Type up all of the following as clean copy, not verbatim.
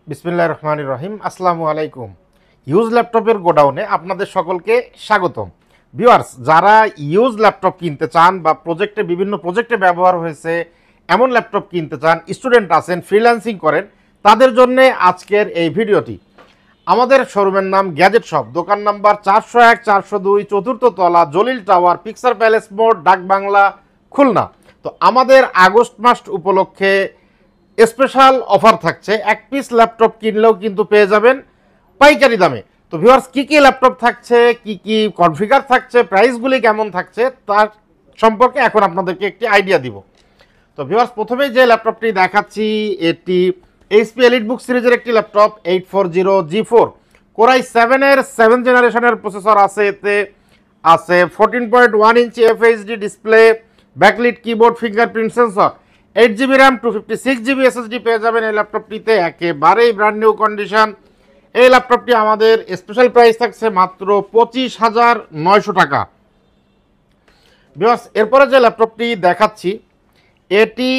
বিসমিল্লাহির রহমানির রহিম। আসসালামু আলাইকুম। ইউজ ল্যাপটপের গোডাউনে আপনাদের সকলকে স্বাগতম। ভিউয়ার্স, যারা ইউজ ল্যাপটপ কিনতে চান বা বিভিন্ন প্রজেক্টে ব্যবহার হয়েছে এমন ল্যাপটপ কিনতে চান, স্টুডেন্ট আছেন, ফ্রিল্যান্সিং করেন, তাদের জন্য আজকের এই ভিডিওটি। আমাদের শোরুমের নাম গ্যাজেট শপ, দোকান নাম্বার 401 402, চতুর্থ তলা, জলিল টাওয়ার, পিকচার প্যালেস মোড়, ডাকবাংলা, খুলনা। তো আমাদের আগস্ট মাস উপলক্ষে স্পেশাল অফার থাকছে। এক পিস ল্যাপটপ কিনলেও কিন্তু পেয়ে যাবেন পাইকারি দামে। তো ভিউয়ার্স, কি কি ল্যাপটপ থাকছে, কি কি কনফিগার থাকছে, প্রাইসগুলি কেমন থাকছে, তার সম্পর্কে এখন আপনাদেরকে একটি আইডিয়া দিব। তো ভিউয়ার্স, প্রথমেই যে ল্যাপটপটি দেখাচ্ছি এটি এইচপি এলিটবুক সিরিজের একটি ল্যাপটপ 840G4 কোরাই 7-এর 7 জেনারেশনের প্রসেসর আছে। এতে আছে 14.1 inch FHD display, backlit keyboard, fingerprint sensor, 8GB RAM, 256GB SSD পেয়ে যাবেন এই ল্যাপটপটিতে, একেবারেই ব্র্যান্ড নিউ কন্ডিশন। এই ল্যাপটপটি আমাদের স্পেশাল প্রাইস থাকছে মাত্র 25,900 টাকা। ভিউয়ার্স, এরপরে যে ল্যাপটপটি দেখাচ্ছি এটি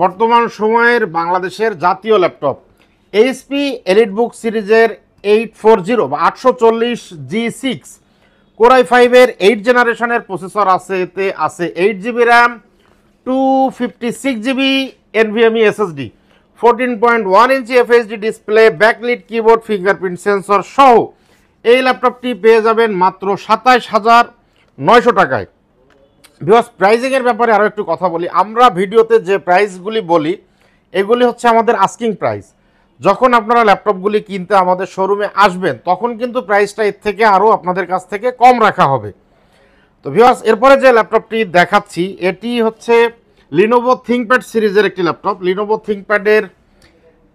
বর্তমান সময়ের বাংলাদেশের জাতীয় ল্যাপটপ এইচপি এলিটবুক সিরিজের 840 বা 840G6 কোরাই 5-এর 8 জেনারেশনের প্রসেসর আছে। এতে আছে 8GB RAM, 256GB NVMe SSD, 14.1 inch FHD display, backlit keyboard, fingerprint sensor সহ এই ল্যাপটপটি পেয়ে যাবেন মাত্র 27,900 টাকায়। ভিউয়ার্স, প্রাইজিংয়ের ব্যাপারে আরও একটু কথা বলি। আমরা ভিডিওতে যে প্রাইসগুলি বলি এগুলি হচ্ছে আমাদের আস্কিং প্রাইস। যখন আপনারা ল্যাপটপগুলি কিনতে আমাদের শোরুমে আসবেন তখন কিন্তু প্রাইসটা এর থেকে আরও আপনাদের কাছ থেকে কম রাখা হবে। তো ভিউয়ার্স, এরপরে যে ল্যাপটপটি দেখাচ্ছি এটি হচ্ছে লিনোভো থিংকপ্যাড সিরিজের একটি ল্যাপটপ, লিনোভো থিংকপ্যাডের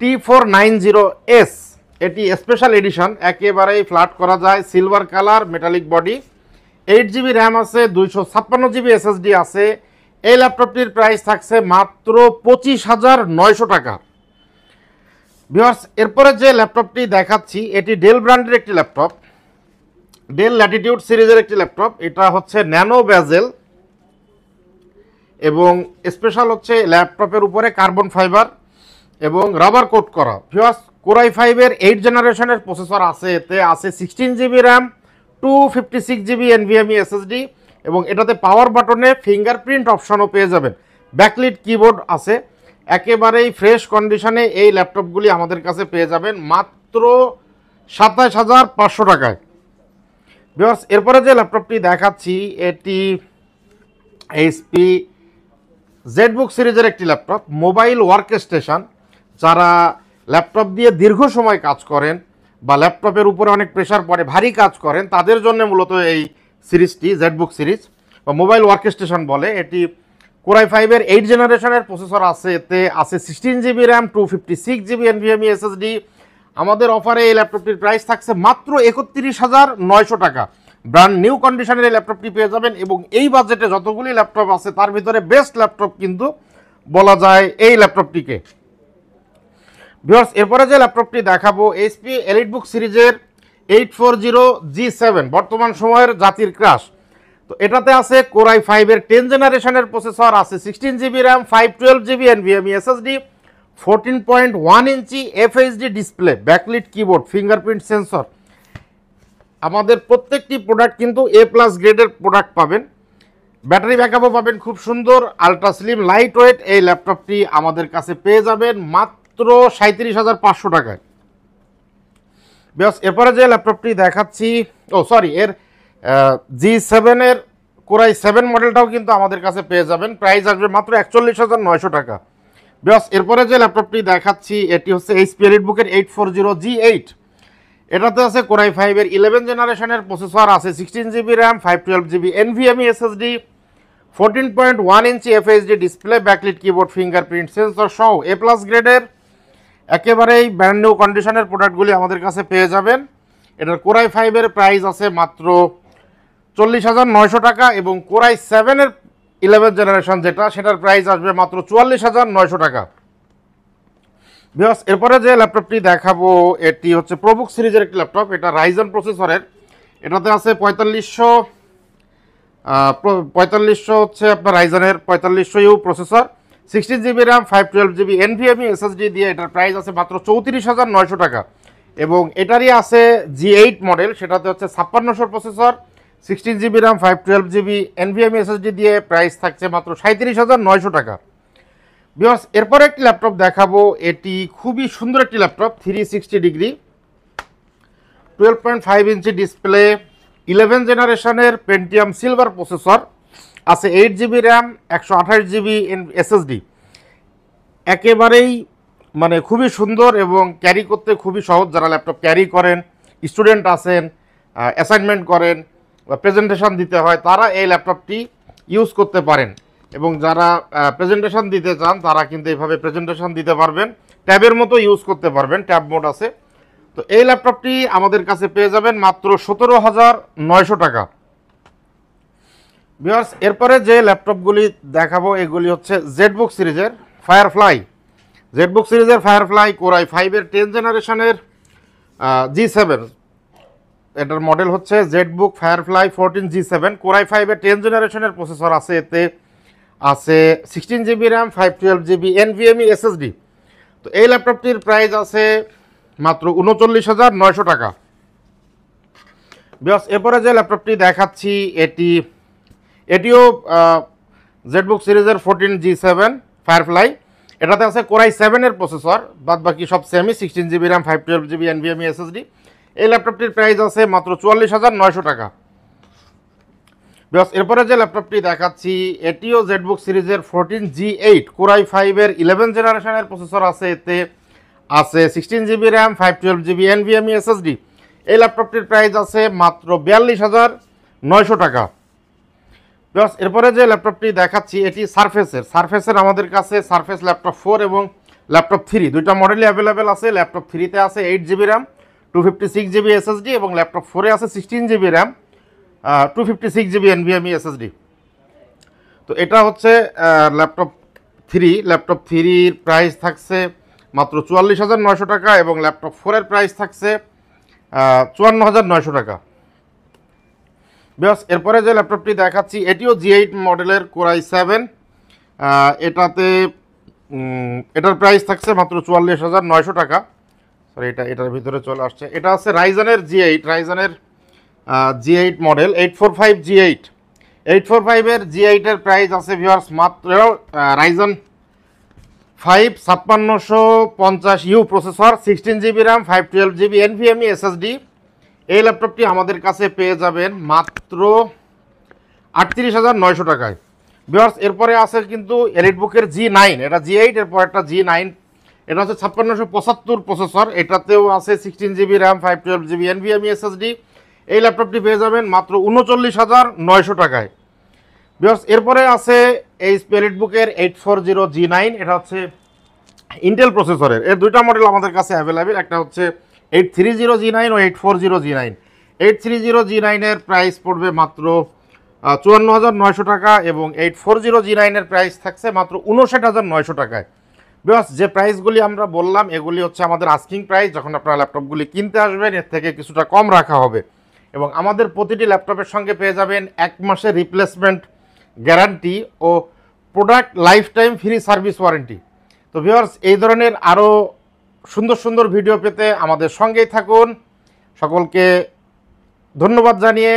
T490S। এটি স্পেশাল এডিশন, একেবারেই ফ্ল্যাট করা যায়, silver colour, metallic body, 8GB RAM আছে, 256GB SSD আছে। এই ল্যাপটপটির প্রাইস থাকছে মাত্র 25,900 টাকা। ভিউয়ার্স, এরপরে যে ল্যাপটপটি দেখাচ্ছি এটি ডেল ব্র্যান্ডের একটি ল্যাপটপ, ডেল ল্যাটিটিউড সিরিজের একটি ল্যাপটপ। এটা হচ্ছে ন্যানো বেজেল এবং স্পেশাল হচ্ছে ল্যাপটপের উপরে কার্বন ফাইবার এবং রাবার কোট করা। ভিউয়ার্স, কোরাই 5-এর 8 জেনারেশনের প্রসেসর আছে। এতে আছে 16GB RAM, 256GB NVMe SSD এবং এটাতে পাওয়ার বাটনে ফিঙ্গারপ্রিন্ট অপশনও পেয়ে যাবেন। ব্যাকলিট কিবোর্ড আছে। একেবারেই ফ্রেশ কন্ডিশনে এই ল্যাপটপগুলি আমাদের কাছে পেয়ে যাবেন মাত্র 27,500 টাকায়। ভিউয়ার্স, এরপরে যে ল্যাপটপটি দেখাচ্ছি এটি এইচপি জেডবুক সিরিজের একটি ল্যাপটপ, মোবাইল ওয়ার্ক স্টেশন। যারা ল্যাপটপ দিয়ে দীর্ঘ সময় কাজ করেন বা ল্যাপটপের উপরে অনেক প্রেশার পড়ে, ভারী কাজ করেন, তাদের জন্য মূলত এই সিরিজটি জেডবুক সিরিজ বা মোবাইল ওয়ার্ক স্টেশন বলে। এটি কোরাই 5-এর 8 জেনারেশনের প্রসেসর আছে। এতে আছে 16GB RAM, 256GB NVMe SSD। আমাদের অফারে এই ল্যাপটপটির প্রাইস থাকছে মাত্র 31,900 টাকা। ব্র্যান্ড নিউ কন্ডিশনের এই ল্যাপটপটি পেয়ে যাবেন এবং এই বাজেটে যতগুলি ল্যাপটপ আছে তার ভিতরে বেস্ট ল্যাপটপ কিন্তু বলা যায় এই ল্যাপটপটিকে। ভিউয়ার্স, এরপরে যে ল্যাপটপটি দেখাবো এইচপি এলিটবুক সিরিজের 840G7, বর্তমান সময়ের জাতির ক্রাশ। তো এটাতে আছে কোরাই 5-এর 10 জেনারেশনের প্রসেসর, আছে 16GB RAM, 512GB NVMe SSD, 14.1 inch FHD display, backlit keyboard, fingerprint sensor. আমাদের প্রত্যেকটি প্রোডাক্ট কিন্তু A+ গ্রেডের প্রোডাক্ট পাবেন। ব্যাটারি ব্যাকআপও পাবেন খুব সুন্দর, আলট্রা স্লিম, লাইট ওয়েট। এই ল্যাপটপটি আমাদের কাছে পেয়ে যাবেন মাত্র 37,500 টাকায়। বেশ, এরপরে যে ল্যাপটপটি দেখাচ্ছি এর G7-এর কোরাই 7 মডেলটাও কিন্তু আমাদের কাছে পেয়ে যাবেন। প্রাইস আসবে মাত্র 41,900 টাকা। বেশ, এরপরে যে ল্যাপটপটি দেখাচ্ছি এটি হচ্ছে এইচপি এলিটবুকের 840G8। এটাতে আছে কোরাই 5-এর 11 জেনারেশনের প্রসেসর, আছে 16GB RAM, 512GB NVMe SSD, 14.1 inch FHD display, backlit keyboard, fingerprint sensor সহ A+ গ্রেডের একেবারেই ব্র্যান্ড নিউ কন্ডিশনের প্রোডাক্টগুলি আমাদের কাছে পেয়ে যাবেন। এটার কোরাই 5-এর প্রাইস আছে মাত্র 40,900 টাকা এবং কোরাই 7-এর 11 জেনারেশন যেটা সেটার প্রাইস আসবে মাত্র 44,900 টাকা। ভিউয়ার্স, এরপরে যে ল্যাপটপটি দেখাবো এটি হচ্ছে প্রোবুক সিরিজের একটি ল্যাপটপ। এটা রাইজন প্রসেসরের। এটাতে আছে 4500 হচ্ছে আপনার রাইজনের 4500U processor, 16 GB RAM 512 GB NVMe SSD দিয়ে এটার প্রাইস আছে মাত্র 34,900 টাকা। এবং এটারই আছে G8 মডেল, সেটাতে হচ্ছে 5600 processor, 16 GB RAM 512 GB NVMe SSD দিয়ে প্রাইস থাকছে মাত্র 37,900 টাকা। ভিউয়ার্স, এরপরে একটি ল্যাপটপ দেখাবো। এটি খুবই সুন্দর একটি ল্যাপটপ, 360 ডিগ্রি, 12.5 ইঞ্চি ডিসপ্লে, 11 জেনারেশনের পেন্টিয়াম সিলভার প্রসেসর, আছে 8 GB র্যাম 128 GB SSD। একেবারেই মানে খুবই সুন্দর এবং ক্যারি করতে খুবই সহজ। যারা ল্যাপটপ ক্যারি করেন, স্টুডেন্ট আছেন, অ্যাসাইনমেন্ট করেন বা প্রেজেন্টেশন দিতে হয়, তারা এই ল্যাপটপটি ইউজ করতে পারেন। এবং যারা প্রেজেন্টেশন দিতে চান তারা কিন্তু এইভাবে প্রেজেন্টেশন দিতে পারবেন, ট্যাবের মতো ইউজ করতে পারবেন, ট্যাব মোড আছে। তো এই ল্যাপটপটি আমাদের কাছে পেয়ে যাবেন মাত্র 17,900 টাকা। ভিউয়ার্স, এরপরে যে ল্যাপটপগুলি দেখাবো এগুলি হচ্ছে জেটবুক সিরিজের ফায়ারফ্লাই। জেটবুক সিরিজের ফায়ারফ্লাই কোর i5 এর 10 জেনারেশনের G7, এটার মডেল হচ্ছে Jetbook firefly 14 G7। Core i5 এর 10 জেনারেশনের প্রসেসর আছে, এতে আছে 16 GB RAM 512 GB NVMe SSD। তো এই ল্যাপটপটির প্রাইস আছে মাত্র 39,900 টাকা। বিকজ এরপরে যে ল্যাপটপটি দেখাচ্ছি এটিও জেটবুক সিরিজের 14 G7 ফায়ারফ্লাই। এটাতে আছে কোর i7 এর প্রসেসর, বাদ বাকি সব সেমই, 16 GB RAM 512 GB NVMe SSD। এই ল্যাপটপটির প্রাইস আছে মাত্র 44,900 টাকা। বিকজ এরপরে যে ল্যাপটপটি দেখাচ্ছি এটিও জেটবুক সিরিজের 14 G8 কোর i5 এর 11 জেনারেশনের প্রসেসর আছে, এতে আছে 16 GB RAM 512 GB NVMe SSD। এই ল্যাপটপটির প্রাইস আছে মাত্র 42,900 টাকা। প্লাস এরপরে যে ল্যাপটপটি দেখাচ্ছি এটি সারফেসের আমাদের কাছে সারফেস ল্যাপটপ 4 এবং ল্যাপটপ 3 দুইটা মডেলই অ্যাভেলেবেল আছে। ল্যাপটপ 3তে আছে 8 GB র্যাম 256 GB SSD এবং ল্যাপটপ 4-এ আছে 16 GB RAM 256 GB NVMe SSD। তো এটা হচ্ছে ল্যাপটপ 3-র প্রাইস থাকছে মাত্র 44,900 টাকা এবং ল্যাপটপ 4-এর প্রাইস থাকছে 54,900 টাকা। বেশ, এরপরে যে ল্যাপটপটি দেখাচ্ছি এটিও G8 মডেলের কোর i7, এটার প্রাইস থাকছে মাত্র 44,900 টাকা। সরি, এটার ভিতরে চলে আসছে। এটা আছে রাইজেনের G8 মডেল 845 G8। 845-এর G8 এর প্রাইস আছে ভিউয়ার্স মাত্র Ryzen 5 5650U processor, 16 GB RAM 512 GB NVMe SSD। এই ল্যাপটপটি আমাদের কাছে পেয়ে যাবেন মাত্র 38,900 টাকায়। ভিউয়ার্স, এরপরে আছে কিন্তু এলিটবুকের G9, এটা G8 এরপর একটা G9, এটা হচ্ছে 5675 প্রসেসর, এটাতেও আছে 16 GB RAM 512 GB NVMe SSD। এই ল্যাপটপটি পেয়ে যাবেন মাত্র 39,900 টাকায়। ভিউয়ার্স, এরপরে আছে এই এলিটবুকের 840 G9, এটা হচ্ছে ইন্টেল প্রসেসরের। এর দুইটা মডেল আমাদের কাছে অ্যাভেলেবেল, একটা হচ্ছে 830 G9 ও 840 G9। 830 G9 এর প্রাইস পড়বে মাত্র 54,900 টাকা এবং 840 G9 এর প্রাইস থাকছে মাত্র 59,900 টাকায়। বিকজ যে প্রাইসগুলি আমরা বললাম এগুলি হচ্ছে আমাদের আস্কিং প্রাইস, যখন আপনারা ল্যাপটপগুলি কিনতে আসবেন এর থেকে কিছুটা কম রাখা হবে। এবং আমাদের প্রতিটি ল্যাপটপের সঙ্গে পেয়ে যাবেন 1 মাসের রিপ্লেসমেন্ট গ্যারান্টি ও product life time free service warranty. তো ভিউয়ার্স, এই ধরনের আরও সুন্দর সুন্দর ভিডিও পেতে আমাদের সঙ্গেই থাকুন। সকলকে ধন্যবাদ জানিয়ে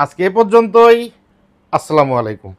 আজকে এ পর্যন্তই। আসসালামু আলাইকুম।